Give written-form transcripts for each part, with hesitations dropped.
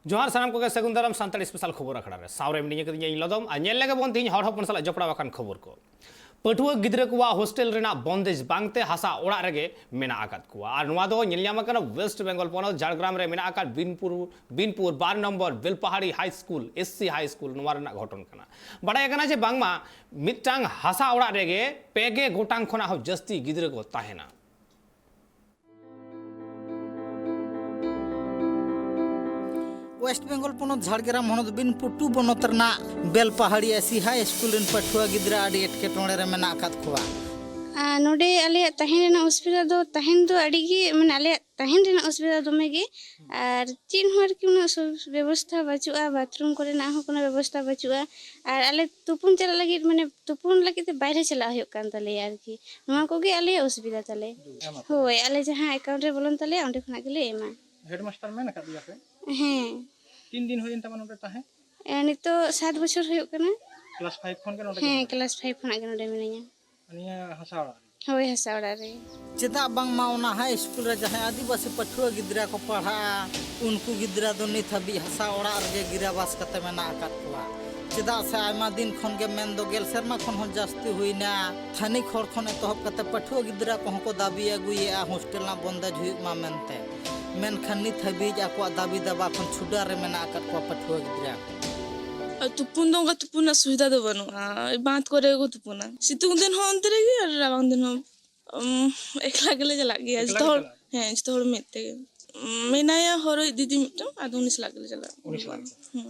जोहार सानाम को सगुन दाराम सानताड़ी स्पेशल खबर अखड़ा रे सावरे मिनिया कदिया इन लदम आ नेल लगे बोन तीन हड़ हपन साला जपड़ा वाकान खबर को पटुआ गिद्रा कुआ हॉस्टल रेना बंदेज बांगते हासा ओड़ा रेगे मेना आकात कुआ और नुआ दो नेल ᱧᱟᱢ ᱟᱠᱟᱱᱟ वेस्ट बेंगल पोनत झारग्राम रे मेना आकात Binpur 12 number Belpahari high school SC high school नुआ रेना घटन कना बड़ाय कना जे बांगमा मिटांग हासा ओड़ा रेगे पेगे गोटांग खना हो जस्ती गिद्रा को ताहेना वेस्ट बेंगल पोनत झारग्राम होनत बिनपुर टू बनोतरना बेलपहाड़ी एसी हाई स्कूल इन पठुआ गिद्रा आडी एटकेटोणे रे मेना आकात खोवा नोडे आले तहन रेना असुविधा दो तहन दो आडी गे माने आले तहन रेना असुविधा दोमे गे और चिन हर कि उना व्यवस्था बचुआ बाथरूम करे ना हो कोनो व्यवस्था बचुआ और आले तुपुन चला लगी माने तुपुन लगी ते बाहर चला होय कान तले यार की नोआ को गे आले असुविधा तले होय आले जहां अकाउंट रे बोलन तले ओंडे खना गेले एमा हेडमास्टर मेन का दिया पे हां 3 दिन होइन तमन ओटे ताहे यानी तो 7 बछर होय कना क्लास 5 खन के नोटे हां क्लास 5 खना के नोडे मिनिया अनिया हसाड़ा होय हसावड़ा रे चेदा बांग मा ओना हाई स्कूल रे जहां आदिवासी पठुआ गिद्रा को पढ़ा उनको गिद्रा दो नित हबी हसा ओड़ा रे गिरावास कते मेना आकात खोवा चेदा से आयमा दिन खन के मेन दो गेल शर्मा खन हो जास्ती हुइना थानी खर खन एतहब कते पठुआ गिद्रा को को दाबी अगुया हॉस्टल ना बंद हुई मा मेनते मेन खन नित हबी आको दाबी दबा खन छुडा रे मेना आकात को पठुआ गिद्रा तुपुन दोंगा तुपुना सुविधा दो बनुआ बात करे को तुपुना सितुंग दिन हो अंतरे गे और रावांग दिन हो एकला गेले चला गया तो हैं तो मेते मेनाया हरो दीदी मिटम आदो 19 लाख गेले चला 19 लाख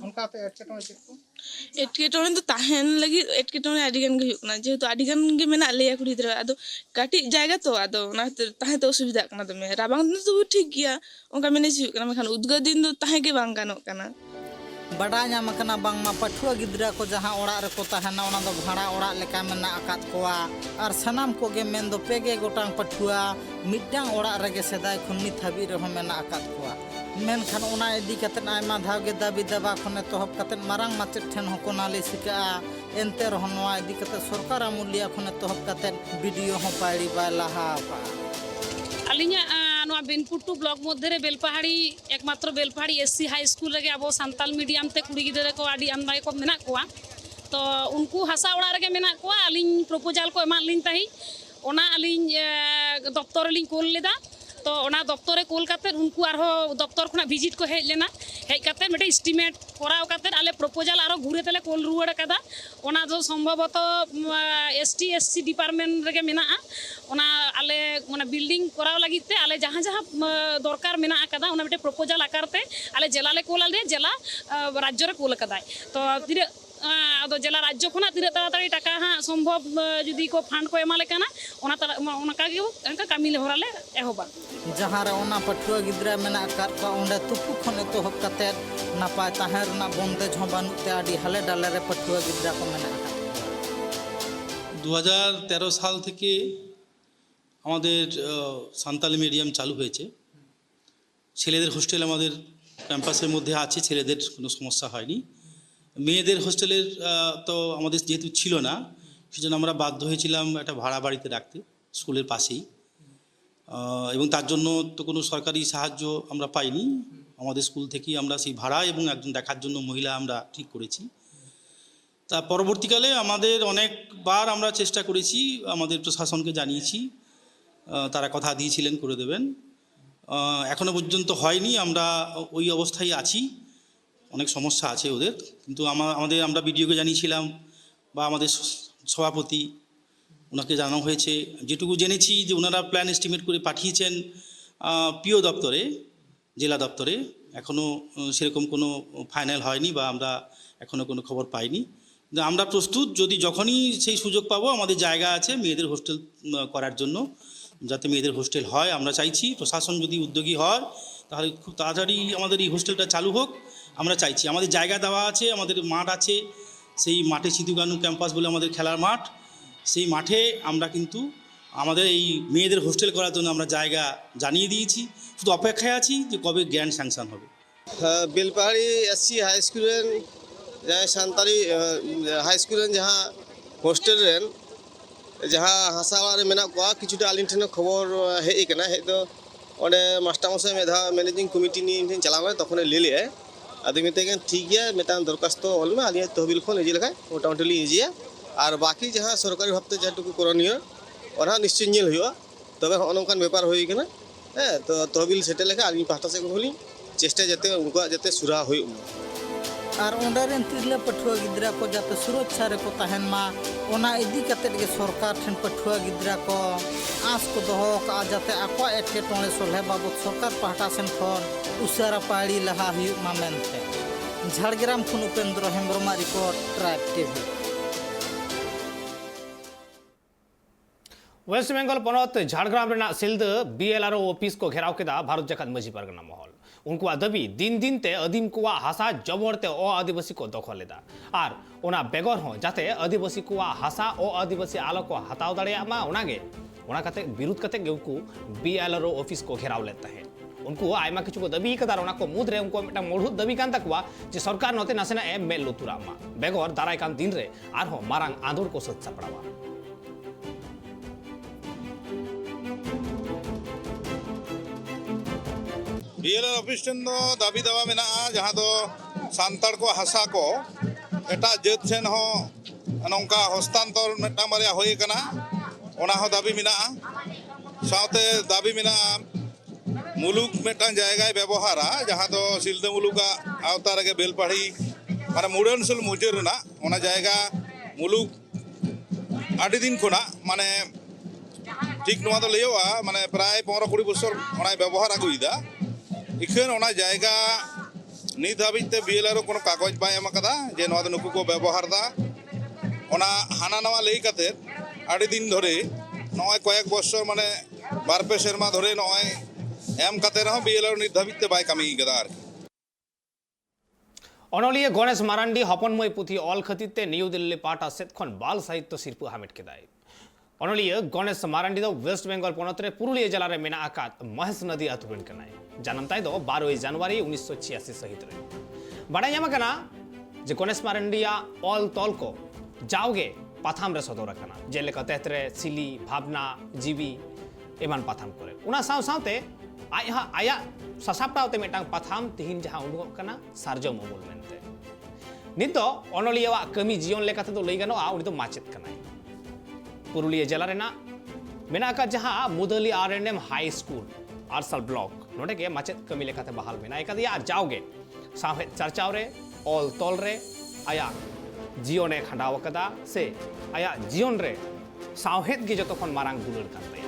उनका पे एटकेटोणे चेक को एटकेटोणे तो ताहेन लगी एटकेटोणे आडिगन गे हुकना जे तो आडिगन गे मेना लेया कुड़ी दरा आदो काटी जायगा तो आदो ना ताहे तो सुविधा कना तो मे रावांग दिन तो ठीक गया उनका मैनेज हुकना मेखान उद्गा दिन तो ताहे के बांग गानो कना बड़ा नाम कना बांगमा पठुआ गिद्रा को जहां ओड़ा रे को ताहना ओना दो भाड़ा ओड़ा लेका मेना आकात कोआ और सनाम को गे मेन दो पेगे गोटांग पठुआ मिटांग ओड़ा रेगे सेदाय खुन्नी थाबी रहो मेना आकात कोआ मेन खान ओना इदी कतन आयमा धाव गे दाबी दबा खने तोहब कतन मारांग माचेट ठेन हको नाले सिका एनते रहो नोआ इदी कते सरकार अमूल्य खने तोहब कतन वीडियो हो पाइडी बा लाहा पा अलिया बिनपुर टू ब्लॉक मध्य बेलपहाड़ी एकमात्र बेलपहाड़ी एससी हाई स्कूल रे अब सानताल मीडियम ते कुड़ी गिद्रा को आडी आमदा को मेना कोआ तो उनको हसा ओड़ा रे मेना कोआ अलिन प्रपोजल को एमा लिन ताही ओना अलिन दफ्तर लिन कोल लेदा तो ओना दफ्तर कोल काते उनको आरो दफ्तर खना विजिट को हेज लेना हेज काते मेटे एस्टिमेट कराव काते आले प्रपोजल आरो घुरे तले कोल रुवाड़ कदा ओना जो संभवतः एसटी एससी डिपार्टमेंट रे मेना ओना आले माने बिल्डिंग कराव लागिते आले जहां जहां दरकार मेना कदा ओना मेटे प्रपोजल आकारते आले जिला ले कोल आले जिला राज्य रे कोल कदा तो तिरे आदो जिला राज्य खना तिरे ताड़ाताड़ी टाका हां संभव जुदी को फंड को एमाले काना ओना का गे अंका कामी ले होराले एहोबा जहां रे ओना पठुआ गिद्रा मेना आकात को ओंडे तुपु खने तोहब कते नापाय ताहेर ना बंदेज हो बानुते आडी हाले डाले रे पठुआ गिद्रा को मेना आकात 2013 साल থেকে আমাদের সান্তালি মিডিয়াম চালু হয়েছে ছেলেদের হোস্টেল আমাদের ক্যাম্পাসের মধ্যে আছে ছেলেদের কোনো সমস্যা হয়নি মেয়েদের হোস্টেলের তো আমাদের যেহেতু ছিল না সেজন্য আমরা বাধ্য হয়েছিলাম একটা ভাড়া বাড়িতে রাখতে স্কুলের পাশেই এবং তার জন্য তো কোনো সরকারি সাহায্য আমরা পাইনি আমাদের স্কুল থেকেই আমরা সেই ভাড়া এবং একজন দেখার জন্য মহিলা আমরা ঠিক করেছি তা পরবর্তীকালে আমাদের অনেকবার আমরা চেষ্টা করেছি আমাদের প্রশাসনকে জানিয়েছি তারা কথা দিয়েছিলেন করে দেবেন এখনো পর্যন্ত হয়নি আমরা ওই অবস্থায় আছি অনেক সমস্যা আছে ওদের কিন্তু আমরা ভিডিওকে জানিয়েছিলাম বা আমাদের সভাপতি ওনাকে জানানো হয়েছে যেটুকু জেনেছি যে ওনারা প্ল্যান এস্টিমেট করে পাঠিয়েছেন পিও দপ্তরে জেলা দপ্তরে এখনও সেরকম কোনো ফাইনাল হয়নি বা আমরা এখনও কোনো খবর পাইনি কিন্তু আমরা প্রস্তুত যদি যখনই সেই সুযোগ পাবো আমাদের জায়গা আছে মেয়েদের হোস্টেল করার জন্য যাতে মেয়েদের হোস্টেল হয় আমরা চাইছি প্রশাসন যদি উদ্যোগী হয় তাহলে খুব তাড়াতাড়ি আমাদের এই হোস্টেলটা চালু হোক আমরা চাইছি আমাদের জায়গা দেওয়া আছে আমাদের মাঠ আছে সেই মাঠে সিধুকানু ক্যাম্পাস বলে আমাদের খেলার মাঠ সেই মাঠে আমরা কিন্তু আমাদের এই মেয়েদের হোস্টেল করার জন্য আমরা জায়গা জানিয়ে দিয়েছি শুধু অপেক্ষায় আছি যে কবে গ্র্যান্ড স্যাংশন হবে बेलपहाड़ी एससी हाई स्कूल जहाँ सानताली हाई स्कूल जहाँ हॉस्टल जहाँ हसावारे मेना को किछुटा आलिन ठेन खबर हेज कना हेज दो ओंडे मास्टर मशाई मेधा मैनेजिंग कमिटी नि चलावे तखने ले आदि मितेगन ठीक गया मितान दरखास्त ऑल में आलिया तहबिल खन इजी लखाय मोटामुटी ली इजिया और बाकी जहां सरकारी भावते जहाटुकु करनीय और निश्चय नेल हुआ तबे नौकान व्यापार हुई कना तो तहबिल सेटे लेखा आलिनी पाहटा से होली चेष्टा जाते उनका जाते सुरा हुई और ओंडरेन तिरले पठुआ गिद्रा को जाते सुरक्षा रे को तहन मा ओना इदी कते के सरकार ठन पठुआ गिद्रा को आस को दोहो का जाते आको एटकेटोणे सोले बाबत सरकार पाहटा सेन खन उसारा पाड़ी लहा हुई मा मेनते झाड़ग्राम खुन Upendra Hembram report Tribe TV. West Bengal पनत झाड़ग्राम रेना सिलदे BLRO ऑफिस को घेराव केदा भारत जाकात मजी परगना महल उनको दाबी दिन दिन ते आदिम कुआ हासा जबरते ओ आदिवासी को दखल लेदा और ओना बेगर हो जाते आदिवासी कुआ हासा ओ आदिवासी आलो को हताव दाड़िया मा ओनागे ओना कते विरोध कते गेउकु BLRO ऑफिस को घेराव लेता है उनको आयमा किछु को दाबी कदार ओना को मुद्रे उनको मिटा मोढ़ुत दाबी कान तकवा जे सरकार नते नासेना ए मेल लुतुरा मा बेगर दाराय कान दिन रे आरो मारांग आंदोड़ को सत सपड़ावा BLRO ऑफिस ठेन दाबी दावा मेना जहाँ दो सांताड़ को हासा को एटा जात ठेन हो नौका हस्तांतर मेटा बारिया होय कना ओना हो दाबी मेना साथे दाबी मेना मुलुक मेटा जायगा व्यवहारा जहाँ दो सिलदे मुलुका आवता रगे बेलपाड़ी माने मुडनसल मुजर ना ओना जायगा मुलुक आड़ी दिन खुना माने ठीक नोआ तो लेवा माने प्राय 15-20 बछर ओना व्यवहार आगुइदा इखन ओना जायगा नित हाबिते BLRO कोनो कागज बाय एम कदा जे नोआ दो नुकु को व्यवहार दा ओना हाना नवा लई कते आड़ी दिन धरे नय कयेक बछर माने 2-2 सेरमा धरे नय एम कते रह BLRO नित हाबिते बाय कामी कदा अनलिया गणेश मारांडी हपनमय पुथी ऑल खतिते न्यू दिल्ली पाटा सेत खन बाल साहित्य शिल्प हामिट केदाय अनलिया गणेश मारांडी दो वेस्ट बेंगल पनतरे पुरुलिया जिला रे मेना आकात महेश नदी अतुबेन कनाय जानमताय दो 12 जनवरी 1986 सहित रे बड़ा यामा कना जे गणेश मारांडीया ऑल तोल को जाओगे पाथाम रे सदर कना जेलेका तेतरे सिली भावना जीवी एमान पाथाम करे उना साव सावते आया ससापटावते मेटांग पाथाम तिहिन जहां उडुक कना सारजम अमूल मेनते नितो अनलियावा कमी जीवन लेकाते दो लई गानोआ उनी तो माचेत कनाय पुरुलिया जिला रेना मेना का जहां मुदली RNM हाई स्कूल आरसल ब्लॉक नोडे के माचेत कमी लेकाते बहाल मेना एकदिया जाओगे साहेब चर्चाव रे ऑल तोल रे आया जीवने खंडाव कदा से आया जीवन रे साहेब गे जतो खन मारांग दुलड़ काते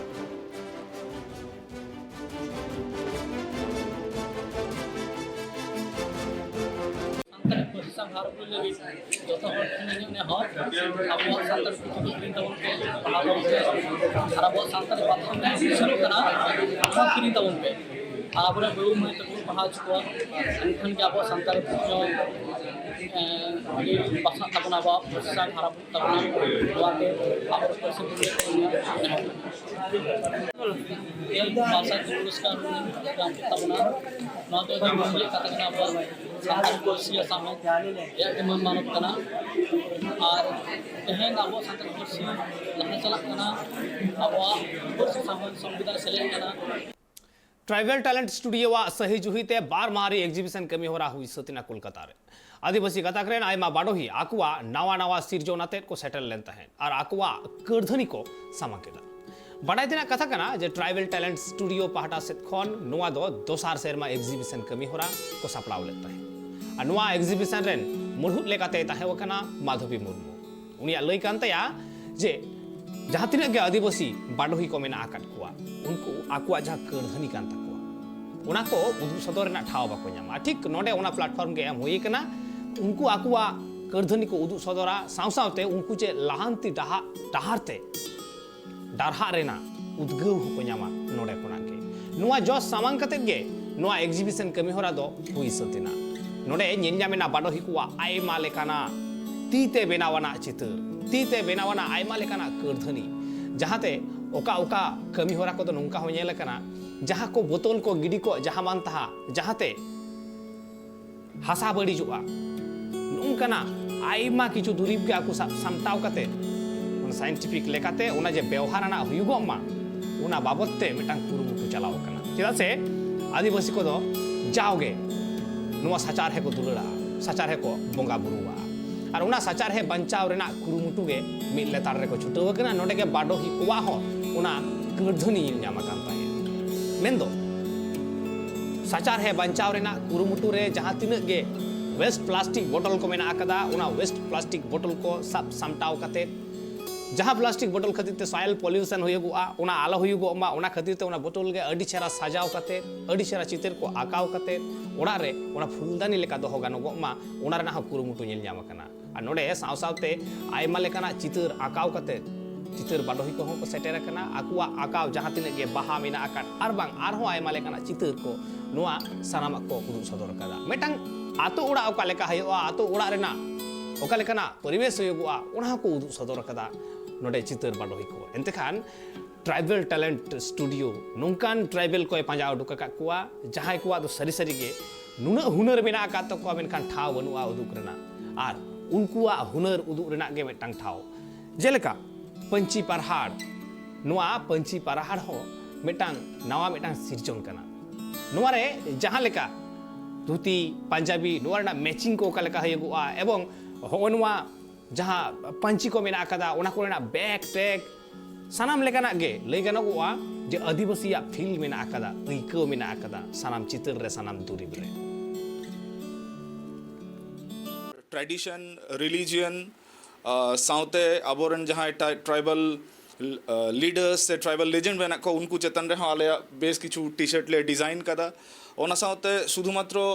आबो बहु मई तक पढ़ा चुका एनखान के आबो संताल भाषा तबना बा भाषा हरा तबना वाते आबो परसे ये भाषा पुरस्कार काम तबना न तो ये कतकना बा संताल को सिया सामने या के मन मानव कना और तेहन आबो संताल को सिया लहा चला कना आबो संविधान सेलेक्ट कना ट्राइबल टैलेंट स्टूडियो वा सही जुहिते बार मारी एग्जीबिशन कमी हो रहा हुई सतीना कोलकाता रे आदिवासी गताकरेन आयमा बाडोही आकुआ नावा नावा सिरजोनाते को सेटल लेनता है और आकुआ कर्धनी को सामाकेदा बड़ाई दिना कथा कना जे ट्राइबल टैलेंट स्टूडियो पाहटा सेत खन नुआ दो दोसार सेरमा एग्जीबिशन कमी हो रहा को सपड़ाव लेता है और नुआ एग्जीबिशन रेन मुढ़ुत लेकाते ताहे वकना माधवी मुर्मू उनिया लई कानतया जे जहां तिना के आदिवासी बाडोही को मेना आकाट कुआ उनको आकुआ जहां कर्धनी कान तकुआ उना को उदु सदर ना ठाव बाको न्यामा ठीक नोडे उना प्लेटफॉर्म के एम होई कना उनको आकुआ कर्धनी को उदु सदरा सावसावते उनको जे लाहांती डाहारते डारहा रेना उद्गव को न्यामा नोडे कोना के नुआ जो सामांग कते गे नुआ एग्जीबिशन कमी होरा दो हुई सतिना नोडे ᱧᱮᱧᱟᱢᱮᱱᱟ बाडोही कुआ आयमा लेकाना तीते बेनावाना चित्र तीते बेनावाना आयमा लेकाना कर्धनी जहाते ओका ओका कमी होरा को नौका हो नेल कना जहां को बोतल को गिडी को जहां मान तहा जहाते हासा बड़ीजुआ नौकाना आयमा किछु दुरीब के आकु सामटाव कते साइंटिफिक लेकाते उना जे व्यवहारना हुयुगमा उना बाबतते मिटांग कुरुमुटु चलाव कना चेदा से आदिवासी को दो जाओगे नुआ साचारहे को दुलड़ा साचारहे को बोंगा बुरुआ और उना साचारहे बंचाव रेना कुरुमुटु गे मिद लेतार रे को छुटो कना नोडे के बाडोही कोवा हो उना कर्धनी ᱧᱟᱢ ᱟᱠᱟᱱ ᱛᱟᱦᱮᱸ ᱢᱮᱱᱫᱚ साचारहे बंचाव रेना कुरुमुटु रे जहां तिनक गे वेस्ट प्लास्टिक बोतल को मेना आकदा उना वेस्ट प्लास्टिक बोतल को सब सामटाव कते जहां प्लास्टिक बोतल खातिर ते सॉइल पॉल्यूशन होयगुआ उना आलो होयगो मा उना खातिर ते उना बोतल गे अडी छेरा सजाव कते अडी छेरा चितर को आकाव कते ओड़ा रे उना फुलदानी लेका दोहो गानोगो मा उना रेना ह कुरुमुटु ᱧᱮᱞ ᱧᱟᱢ ᱟᱠᱟᱱᱟ और नोडे साव सावते आयमा लेकाना चितर आकाव कते चितर बाडोही को को सेटेर कना आकुआ आकाव जहां तिनक गे बाहा मेना आकान आर बांग आर हो आयमा लेकाना चितर को नुआ सानाम को उदुग सदर कदा मेटांग आतो ओड़ा ओका लेका हयोआ आतो ओड़ा रेना ओका लेकाना परिवेश होयगुआ उना को उदुग सदर कदा नोडे चितर बाडोही को एंते खान ट्राइबल टैलेंट स्टूडियो नोंकान ट्राइबल को पांजा उडुक का कुआ जहां कुआ दो सरी सरी गे नुना हुनर मेना आका तो को मेनखान ठाव बनुआ उदुग रेना आर उनकुआ हुनर उदुग रेना गे मेटांग ठाव जेलेका पंची पारहाड़ नुआ पंची पारहाड़ हो मेटांग नवा मेटांग सिरजन कना नुआ रे जहां लेका धोती पंजाबी नुआ रेना मैचिंग को का लेका हयगुआ एवं होनुआ जहां पंची को मेना आकादा उना को रेना बैग टैग सानाम लेकाना गे लई गानोगुआ जे आदिवासीया फील मेना आकादा अइको मेना आकादा सानाम चितर रे सानाम दुरिब रे ट्रेडिशन रिलीजियन साउते आबोरन जहां ट्राइबल लीडर्स से ट्राइबल लेजेंड मेना को उनको चेतन रे आले बेस किछु टी शर्ट ले डिजाइन कदा ओना साउते शुधुमात्र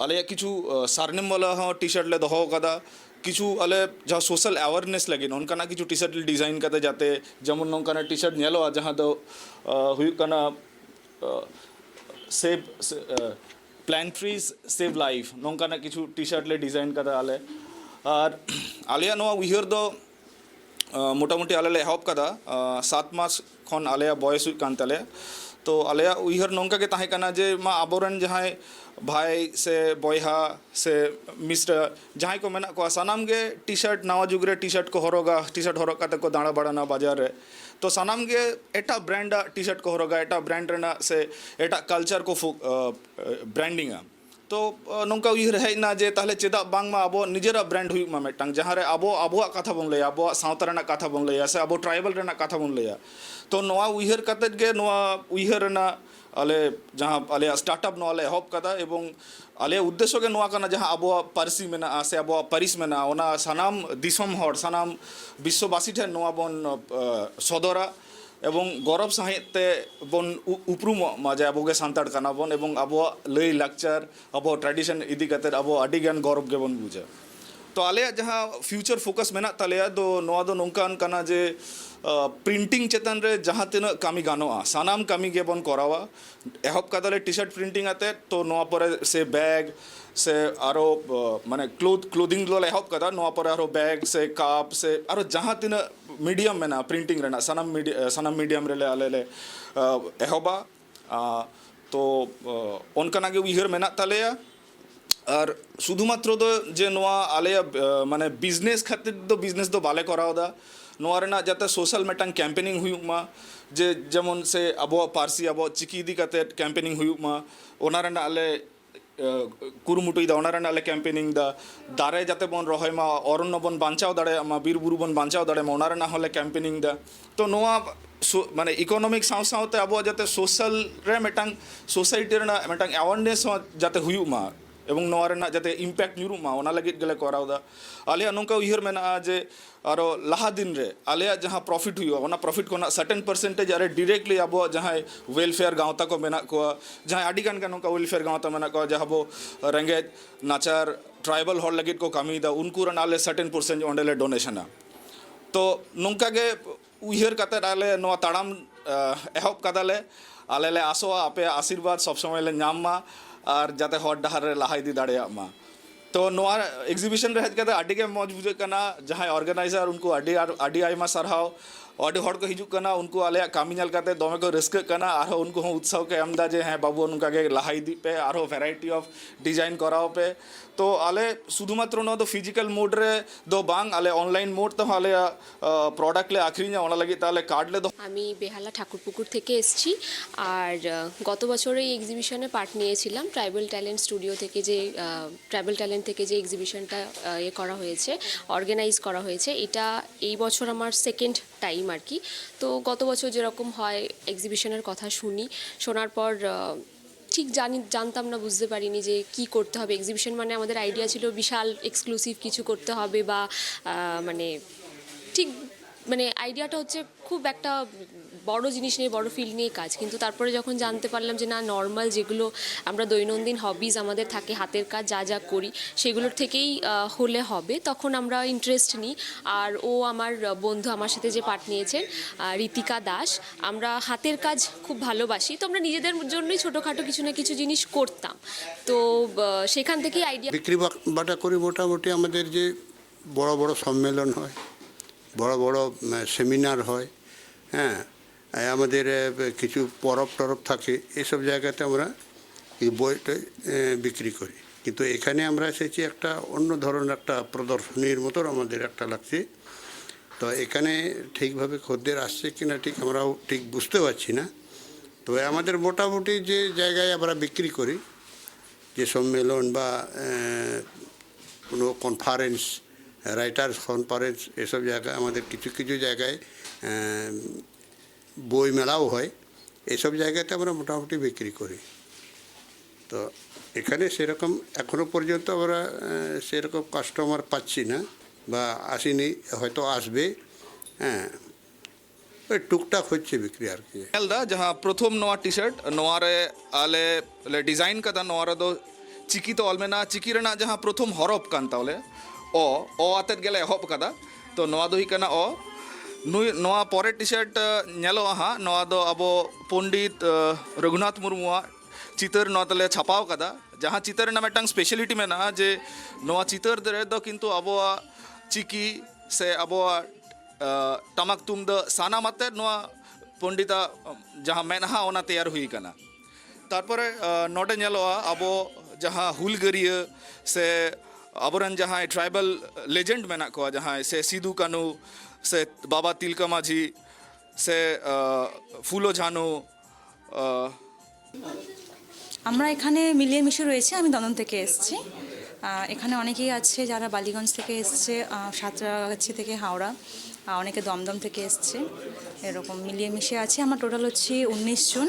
आले किछु सारनेम वाला हो टी शर्ट ले दोहो कदा किछु आले जहां सोशल अवेयरनेस लगे उनका किछु टी शर्ट डिजाइन कते जाते जेमन नोंकाना टी शर्ट नेलो जहां दो हुयु कना save plant trees save life नोंकाना किछु टी शर्ट ले डिजाइन कदा आले और आलिया नोआ उइहर दो मोटामुटी आले ले हेल्प कदा 7 मास खन आलिया बॉयस हुई कान तले तो आलिया उइहर नोंका के ताहे कना जे मा आबोरन जहां भाई से बॉयहा से मिस्टर जहां को मेना को सानाम गे टी शर्ट नवा जुगरे टी शर्ट को हरोगा टी शर्ट हरोग काते को दाणा बाड़ाना बाजार रे तो सानाम गे एटा ब्रांड टी शर्ट को हरोगा एटा ब्रांड रेना से एटा कल्चर को ब्रांडिंग तो नौका उइहर हेना जे ताहले चेदा बांग मा आबो निजेरा ब्रांड हुई मा मेटांग जहां रे आबो आबोआ कथा बोन लया आबो सावता रेना कथा बोन लया से आबो ट्राइबल रेना कथा बोन लया तो नोआ उइहर कते गे नोआ उइहर रेना आले जहां आले स्टार्टअप नो आले हेल्प कदा एवं आले उद्देश्य के नोआ कना जहां आबो पारसी मेना से आबो पारिस मेना ओना सानाम दिसम हर सानाम विश्ववासी ठे नोआ बोन सदरा एवं गौरव साहित्य बन उपरुम माजे आबोगे सांताड़ काना बन एवं आबो लई लाक्चर आबो ट्रेडिशन इदी कते आबो अडी गान गौरव के बन बुझा तो आले जहां फ्यूचर फोकस मेना तलेया दो नोआ दो नोंकान काना जे प्रिंटिंग चेतन रे जहां तिना कामी गानोआ सानाम कामी के बन करावा एहब कादले टी शर्ट प्रिंटिंग आते तो नोआ परे से बैग से आरो माने क्लोथिंग लो एहब कदा नोआ परे आरो बैग से काप से आरो जहां तिना मीडियम मेना प्रिंटिंग रेना सानाम मीडियम रे ले आले ले एहबा तो ओनकाना गे उइहर मेना तलेया और शुधुमात्र दो जे नोआ आले माने बिजनेस खातिर दो बिजनेस दो बाले करावदा नोआ रेना जाते सोशल मेटांग कैंपेनिंग हुयुक मा जे जेमन से अबो पारसी अबो चिकी इदी काते कैंपेनिंग हुयुक मा ओना रेना आले कुरुमुटुई दा ओना रेना आले कैंपेनिंग दा दारे जाते बन रहोय मा अरण्य बन बांचाव दाड़े मा बीर बुरु बन बांचाव दाड़े मा ओना रेना हले कैंपेनिंग दा तो नोआ माने इकोनॉमिक साव सावते अबो जाते सोशल रे मेटांग सोसाइटी रेना मेटांग अवेयरनेस जाते हुयुक मा एवं नोआ रेना जाते इम्पैक्ट न्यूरुमा ओना लगित गेले करावदा आलिया नोंका उइहर मेना जे आरो लाहा दिन रे आलिया जहां प्रॉफिट हुयो ओना प्रॉफिट कोना सर्टेन परसेंटेज अरे डायरेक्टली आबो जहां वेलफेयर गांवता को मेना को जहां आडी गान नोंका वेलफेयर गांवता मेना को जहाबो रेंगेज नाचार ट्राइबल हॉल लगित को कामी दा उनको रन आले सर्टेन परसेंट ओंडेले डोनेशन तो नोंका गे उइहर काते आले नोआ ताड़ाम एहब कादाले आले ले आसो आपे आशीर्वाद सब समय ले नाममा और जाते हॉट डहार रे लहा इदी दाड़े मा तो नोआ एग्जीबिशन रे हेज कते अडी के मौज बुझे कना जहां ऑर्गेनाइजर उनको अडी आइमा सरहाव ᱟᱹᱰᱤ ᱦᱚᱲ ᱠᱚ ᱦᱤᱡᱩᱜ ᱠᱟᱱᱟ ᱩᱱᱠᱩ ᱟᱞᱮᱭᱟᱜ ᱠᱟᱹᱢᱤ ᱧᱮᱞ ᱠᱟᱛᱮ ᱫᱚᱢᱮ ᱠᱚ ᱨᱟᱹᱥᱠᱟᱹᱜ ᱠᱟᱱᱟ ᱟᱨᱦᱚᱸ ᱩᱱᱠᱩ ᱦᱚᱸ ᱩᱛᱥᱟᱦᱚ ᱠᱚ ᱮᱢ ᱮᱫᱟ ᱡᱮ ᱦᱮᱸ ᱵᱟᱹᱵᱩ ᱱᱚᱝᱠᱟ ᱜᱮ ᱞᱟᱦᱟ ᱤᱫᱤᱜ ᱯᱮ ᱟᱨᱦᱚᱸ ᱵᱷᱮᱨᱟᱭᱴᱤ ᱚᱯᱷ ᱰᱤᱡᱟᱭᱤᱱ ᱠᱚᱨᱟᱣ ᱯᱮ তো আলে শুধুমাত্র নয় তো ফিজিক্যাল মোড রে দো বাং আলে অনলাইন মোড তো আলে প্রোডাক্ট লে আখরিᱧা ওনা লাগি তাহলে কার্ড লে আমি বেহালা ঠাকুরপুকুর থেকে এসেছি আর গত বছর এই এক্সিবিশনে পার্ট নিয়েছিলাম ট্রাইবাল ট্যালেন্ট স্টুডিও থেকে যে ট্রাইবাল ট্যালেন্ট থেকে যে এক্সিবিশনটা করা হয়েছে অর্গানাইজ করা হয়েছে এটা এই বছর আমার সেকেন্ড টাইম আর কি তো গত বছর যেরকম হয় এক্সিবিশনের কথা শোনার পর ঠিক জানতাম না বুঝতে পারিনি যে কি করতে হবে এক্সিবিশন মানে আমাদের আইডিয়া ছিল বিশাল এক্সক্লুসিভ কিছু করতে হবে বা মানে ঠিক মানে আইডিয়াটা হচ্ছে খুব একটা বড় জিনিস নিয়ে বড় ফিল্ড নিয়ে কাজ কিন্তু তারপরে যখন জানতে পারলাম যে না নর্মাল যেগুলো আমরা দৈনন্দিন হবিজ আমাদের থাকে হাতের কাজ যা যা করি সেগুলোর থেকেই হলে হবে তখন আমরা ইন্টারেস্ট নিই আর ও আমার বন্ধু আমার সাথে যে পার্ট নিয়েছেন ঋতিকা দাস আমরা হাতের কাজ খুব ভালোবাসি তো আমরা নিজেদের জন্যই ছোটোখাটো কিছু না কিছু জিনিস করতাম তো সেখান থেকেই আইডিয়া বিক্রি বাটা করি মোটামুটি আমাদের যে বড় বড় সম্মেলন হয় বড় বড় সেমিনার হয় হ্যাঁ আমাদের কিছু পরব টরব থাকে এসব জায়গাতে আমরা এই বইটা বিক্রি করি কিন্তু এখানে আমরা এসেছি একটা অন্য ধরনের একটা প্রদর্শনীর মতো আমাদের একটা লাগছে তো এখানে ঠিকভাবে খদ্দের আসছে কিনা ঠিক আমরাও ঠিক বুঝতে পারছি না তবে আমাদের মোটামুটি যে জায়গায় আমরা বিক্রি করি যে সম্মেলন বা কোনো কনফারেন্স রাইটার্স কনফারেন্স এসব জায়গায় আমাদের কিছু কিছু জায়গায় বই মেলাও হয় এসব জায়গাতে আমরা মোটামুটি বিক্রি করি তো এখানে সেরকম এখনও পর্যন্ত আমরা সেরকম কাস্টমার পাচ্ছি না বা আসেনি হয়তো আসবে হ্যাঁ ওই টুকটাক হচ্ছে বিক্রি আর কি ᱧᱮᱞᱫᱟ ᱡᱟᱦᱟᱸ ᱯᱨᱚᱛᱷᱚᱢ ᱱᱚᱣᱟ ᱴᱤ-ᱥᱟᱨᱴ ᱱᱚᱣᱟ ᱨᱮ ᱟᱞᱮ ᱞᱮ ᱰᱤᱡᱟᱭᱤᱱ ᱠᱟᱫᱟ ᱱᱚᱣᱟ ᱨᱮᱫᱚ ᱪᱤᱠᱤ ᱛᱮ ᱚᱞ ᱢᱮᱱᱟᱜᱼᱟ ᱪᱤᱠᱤ ᱨᱮᱱᱟᱜ ᱡᱟᱦᱟᱸ ᱯᱨᱚᱛᱷᱚᱢ ᱦᱚᱨᱚᱯ ᱠᱟᱱ ᱛᱟᱣᱞᱮ ᱚ ᱟᱛᱮᱫ ᱜᱮᱞᱮ ᱮᱦᱚᱵ ᱠᱟᱫᱟ ᱛᱚ ᱱᱚᱣᱟ ᱫᱚ ᱦᱩᱭᱩᱜ ᱠᱟᱱᱟ ᱱᱚᱣᱟ ᱯᱚᱨᱮᱨ ᱴᱤ-ᱥᱟᱨᱴ ᱧᱮᱞᱚᱜᱼᱟ ᱦᱟᱸᱜ ᱱᱚᱣᱟ ᱫᱚ ᱟᱵᱚ ᱯᱚᱱᱰᱤᱛ ᱨᱚᱜᱷᱩᱱᱟᱛᱷ ᱢᱩᱨᱢᱩᱣᱟᱜ ᱪᱤᱛᱟᱹᱨ ᱱᱚᱣᱟ ᱛᱮᱞᱮ ᱪᱷᱟᱯᱟᱣ ᱠᱟᱫᱟ ᱡᱟᱦᱟᱸ ᱪᱤᱛᱟᱹᱨ ᱨᱮᱱᱟᱜ ᱢᱤᱫᱴᱟᱝ ᱥᱯᱮᱥᱟᱞᱤᱴᱤ ᱢᱮᱱᱟᱜᱼᱟ ᱡᱮ ᱱᱚᱣᱟ ᱪᱤᱛᱟᱹᱨ ᱨᱮᱫᱚ ᱠᱤᱱᱛᱩ ᱟᱵᱚᱣᱟᱜ ᱪᱤᱠᱤ ᱥᱮ ᱟᱵᱚᱣᱟᱜ ᱴᱟᱢᱟᱠ ᱛᱩᱢᱫᱟᱜ ᱥᱟᱱᱟᱢ ᱟᱛᱮᱫ ᱱᱚᱣᱟ ᱯᱚᱱᱰᱤᱛᱟᱜ ᱡᱟᱦᱟᱸ ᱢᱮᱫᱦᱟ ᱚᱱᱟ ᱛᱮᱭᱟᱨ ᱦᱩᱭ ᱠᱟᱱᱟ ᱛᱟᱨᱯᱚᱨᱮ ᱱᱚᱰᱮ ᱧᱮᱞᱚᱜᱼᱟ ᱟᱵᱚ ᱡᱟᱦᱟᱸ ᱦᱩᱞᱜᱟᱹᱨᱤᱭᱟᱹ ᱥᱮ ᱟᱵᱚᱨᱮᱱ ᱡᱟᱦᱟᱸᱭ ᱴᱨᱟইᱵᱟᱞ লেজেন্ড মেনাক কোয়া জাহাঁয় সে সিধু কানু সে বাবা তিলকা মাঝি সে ফুলো ঝানু আমরা এখানে মিলিয়ে মিশে রয়েছে আমি দমদম থেকে এসেছি এখানে অনেকেই আছে যারা বালিগঞ্জ থেকে এসছে সাঁতরাগাছি থেকে হাওড়া অনেকে দমদম থেকে এসছে এরকম মিলিয়ে মিশে আছে আমার টোটাল হচ্ছে 19 জন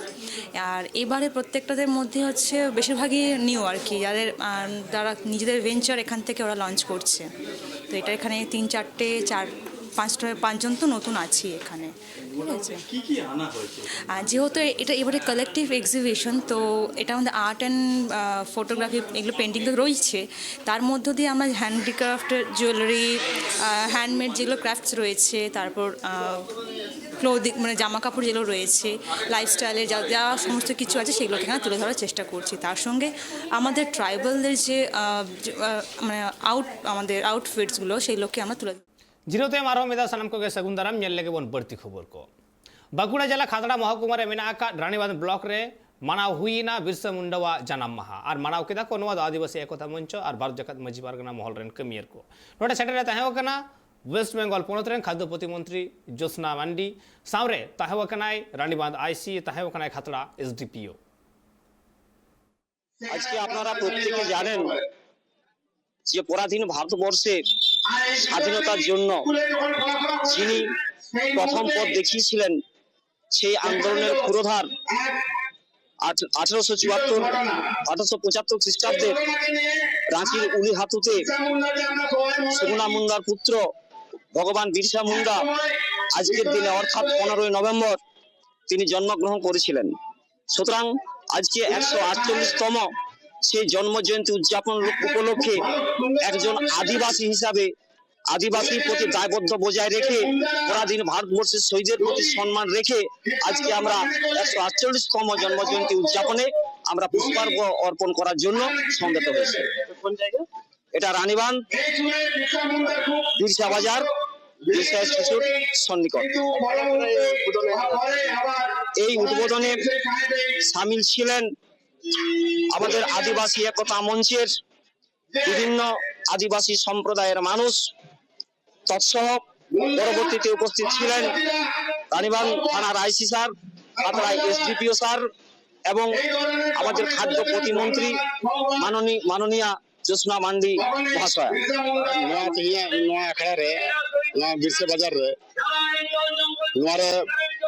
আর এবারে প্রত্যেকটাদের মধ্যে হচ্ছে বেশিরভাগই নিউ আর কি যারা নিজেদের ভেঞ্চার এখান থেকে ওরা লঞ্চ করছে তো এটা এখানে 5জন তো নতুন আছি এখানে ঠিক আছে যেহেতু এটা এবারে কালেকটিভ এক্সিবিশন তো এটা আমাদের আর্ট অ্যান্ড ফটোগ্রাফি এগুলো পেন্টিং তো রয়েছে তার মধ্য দিয়ে আমরা হ্যান্ডিক্রাফটের জুয়েলারি হ্যান্ডমেড যেগুলো ক্রাফটস রয়েছে তারপর ক্লোদিং মানে জামা কাপড় যেগুলো রয়েছে লাইফস্টাইলের যা সমস্ত কিছু আছে সেগুলোকে এখানে তুলে ধরার চেষ্টা করছি তার সঙ্গে আমাদের ট্রাইবালদের যে মানে আমাদের আউটফিটসগুলো সেইগুলোকে আমরা তুলে জিরোতে আরও মেদা সানাম কোগে সাগুন দারাম নেল লেগে বন বাড়তি খবর কো বাঁকুড়া জেলা খাতড়া মহকুমারে মেনা আকাদ রানীবাঁধ ব্লক রে মানাও হুইনা বিরসা মুন্ডাওয়া জানাম মাহা আর মানাও কেদা को नवा आदिवासी एकता मंच और भारत जगत मजी पारगना महल रेन कमियर को नोटे सेटरे ताहेव कना वेस्ट बेंगल पोनत रेन खाद्य प्रतिमंत्री ज्योत्सना मांडी सावरे ताहेव कनाय रानीबांध आईसी ताहेव कनाय खातड़ा एसडीपीओ আজকে আপনারা প্রত্যেকে জানেন যে পরাধীন ভারতবর্ষে স্বাধীনতার জন্য যিনি প্রথম পথ দেখিয়েছিলেন সেই আন্দোলনের পুরোধার 1874 খ্রিস্টাব্দে রাঁচির উলিহাতুতে সুগুনা মুন্ডার পুত্র ভগবান বিরসা মুন্ডা আজকের দিনে অর্থাৎ 15 নভেম্বর তিনি জন্মগ্রহণ করেছিলেন সুতরাং আজকে 148তম সেই জন্ম জয়ন্তী উদযাপন উপলক্ষে একজন আদিবাসী হিসাবে আদিবাসীর প্রতি দায়বদ্ধ বজায় রেখে পরাধীন ভারতবর্ষের শহীদের প্রতি সম্মান রেখে আজকে আমরা 148তম জন্ম জয়ন্তী উদযাপনে আমরা পুষ্পার্ঘ অর্পণ করার জন্য সমবেত হয়েছি কোন জায়গা এটা রানীবাঁধ বিরসা বাজার বিরসা ইনস্টিটিউট সন্নিকট। এই উদ্বোধনে সামিল ছিলেন আমাদের আদিবাসী একতা মঞ্চের বিভিন্ন আদিবাসী সম্প্রদায়ের মানুষ। তৎসহ পরবর্তীতে উপস্থিত ছিলেন রানীবাঁধ থানার আইসি স্যার, পাতড়ায় এসডিপিও স্যার এবং আমাদের খাদ্য প্রতিমন্ত্রী মাননীয়া জ্যোৎস্না মান্ডি মহাশয়। আখড়া রে বিরসা বাজার রে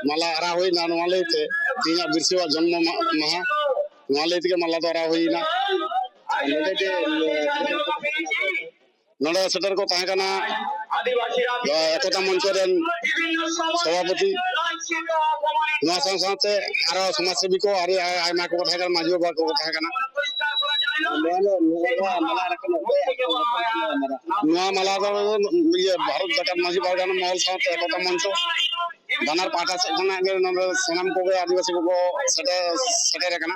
মালা আরা হইনা লইতে তিনা বিরসা জন্ম মাহা লইতে মালা তো আরা হইনা नोड़े सेटर को तहकना एकता मंच रेन सभापति नवा साथे आरो समाजसेवी को आरो आयमा को तहकना माजी बाबा को तहकना नवा माला दो ये भारत जाकात माजी बाबा महल साथे एकता मंच बानर पाटा से खना गे नोड़े सनाम को आदिवासी को सेटर कना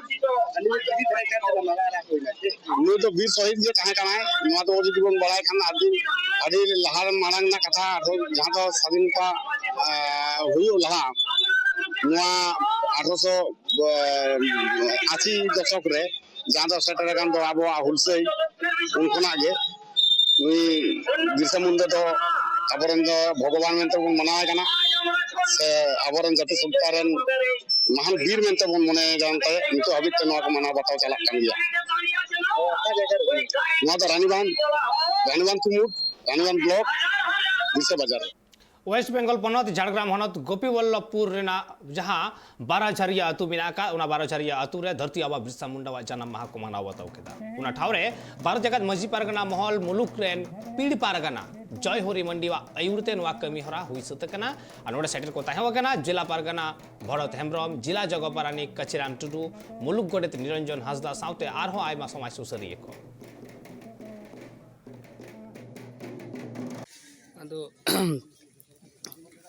नु तो वीर शहीद जे तहकना नवा तो जीवन बड़ाई खान आदि लहार मांग ना कथा जहाँ तो स्वाधीनता हुई लहा 1880 दशक रे जहाँ तो सेटर गान तो अब हुलसे उनखना गे बिरसा मुंडा तो अबरन तो भगवान में तो मनाए कना से अबरन जाति सत्तारन महान वीर में तो मने जानते नितो अभी तो नवा को मना बताओ चला कर दिया नवा तो रानीबांध कुमुद रानीबांध ब्लॉक बिरसा बाजार। वेस्ट बेंगल पनत झाड़ग्राम हनत गोपीवल्लभपुर रेना जहां बाराझारिया अतु मेनाका उना बाराझारिया अतु रे धरती आबा बिरसा मुंडा जन्म माह को मनाव बताव केदा उना ठावरे भारत जगत मजी पारगना महल मुलुक रेन पीड़ पारगना जय होरी मंडीवा अयुरते नवा कमी हरा हुई सतकना अनोडे सेटर को ताहेवकना जिला पारगना भरत हेम्ब्रम जिला जगपारानी कचिराम टुडू मुलुक गोडेत निरंजन हासदा साउते आरहो आयमा समाज सुसरी को अदो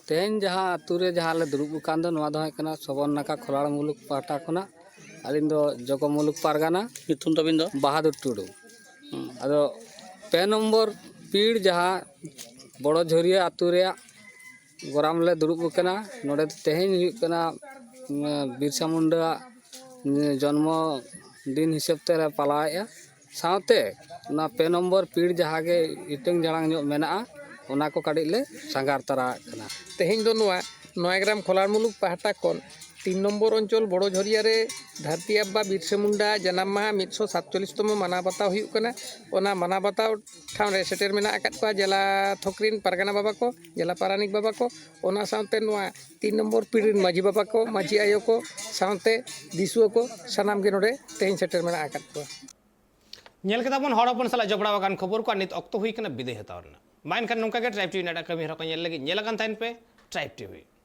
तेन जहाँ आतुरे जहाँ ले दुरुब कान दो नवा दो है कना सबन नाका खोलाड़ मुलुक पाटा कोना अलिन दो जगो मुलुक पारगाना मिथुन तबिन दो बहादुर टुडू अदो पे नंबर पीड़ जहाँ बड़ो झोरिया आतुरे गोराम ले दुरुब कना नोडे तेहेन हुई कना बिरसा मुंडा जन्म दिन हिसाब ते पालाया साथे ना पे नंबर पीड़ जहाँ के इटंग जड़ांग जो मेना ओना को काड़ी ले सांगार तारा कना तेहेन दो नयाग्राम खोलार मुलुक पाहटा कोन 3 नम्बर अंचल बड़ो झरिया रे धरती आब्बा बिरसा मुंडा जन्म माह 147तम माना बताव हुई कना ओना माना बताव ठाव रे सेटर मेना आकात को जिला थोकरिन पारगाना बाबा को जिला पारानिक बाबा को ओना साथे 3 नम्बर पीड़िन माजी बाबा को माजी आयो को साथे दिसुआ को सनाम के नोडे तेहेन सेटर मेना आकात को नेल के ताबन हड़पन साला जबड़ा वाकान खबर को नित अक्तो हुई कना विदे हतावरना माइन खान नोंका के ट्राइब टीवी नाटा कमी हरको नेल लगी नेलगन ताइन पे ट्राइब टीवी।